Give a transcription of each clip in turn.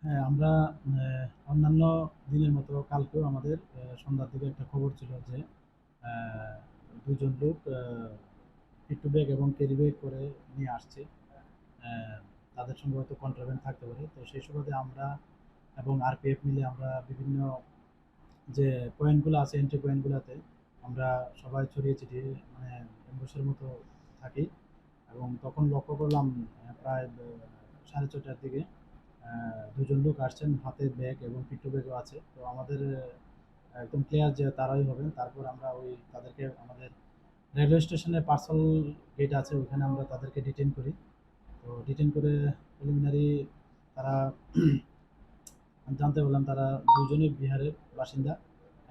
হ্যাঁ, আমরা অন্যান্য দিনের মতো কালকেও আমাদের সন্ধ্যার দিকে একটা খবর ছিল যে আহ, ২ জন লোক পিট্টু ব্যাগ এবং ক্যারি ব্যাগ করে নিয়ে আসছে। আহ, তাদের সঙ্গে হয়তো কন্ট্রাব্যান্ড থাকতে পারে। তো সেই সুবাদে আমরা এবং আরপিএফ মিলে আমরা বিভিন্ন যে পয়েন্টগুলো আছে, এন্ট্রি পয়েন্টগুলোতে আমরা সবাই ছড়িয়ে ছিটিয়ে মানে এম্বুসের মতো থাকি। এবং তখন লক্ষ্য করলাম প্রায় 6:30টার দিকে ২ জন লোক আসছেন, হাতে ব্যাগ এবং পিঠে ব্যাগও আছে। তো আমাদের একদম ক্লিয়ার যে তারাই হবেন। তারপর আমরা ওই তাদেরকে আমাদের রেলওয়ে স্টেশনে পার্সেল গেট আছে, ওইখানে আমরা তাদেরকে ডিটেইন করি। তো ডিটেইন করে প্রিলিমিনারি তারা জানতে পারলাম তারা ২ জনই বিহারের বাসিন্দা।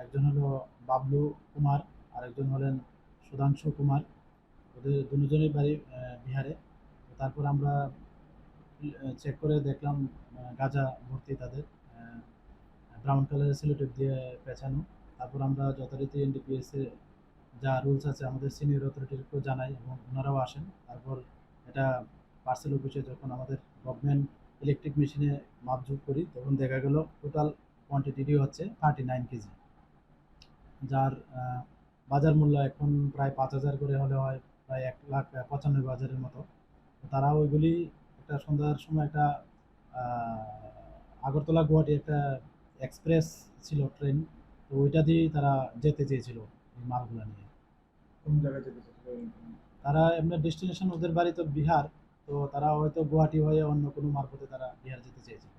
একজন হলো বাবলু কুমার, আরেকজন হলেন সুধাংশু কুমার। ওদের দুজনেই বাড়ি বিহারে। তো তারপর আমরা চেক করে দেখলাম গাঁজা ভর্তি তাদের, ব্রাউন কালারের সেলোটেপ দিয়ে পেঁচানো। তারপর আমরা যথারীতি এনডিপিএস এর যা রুলস আছে আমাদের সিনিয়র অথরিটিকেও জানাই এবং ওনারাও আসেন। তারপর এটা পার্সেল অফিসে যখন আমাদের গভর্নমেন্ট ইলেকট্রিক মেশিনে মাপঝোপ করি তখন দেখা গেল টোটাল কোয়ান্টিটি হচ্ছে 39 কেজি, যার বাজার মূল্য এখন প্রায় 5,000 করে হলে হয় প্রায় 1,95,000-এর মতো। তো তারা ওইগুলি একটা সন্ধ্যার সময় একটা আগরতলা গুয়াহাটি একটা এক্সপ্রেস ছিল ট্রেন, তো ওইটা দিয়েই তারা যেতে চেয়েছিল এই মালগুলা নিয়ে। কোন জায়গায় যেতে চাচ্ছিলেন? তারা এমনি ডেস্টিনেশন ওদের বাড়ি তো বিহার, তো তারা হয়তো গুয়াহাটি হয়ে অন্য কোনো মারফতে তারা বিহার যেতে চেয়েছিল।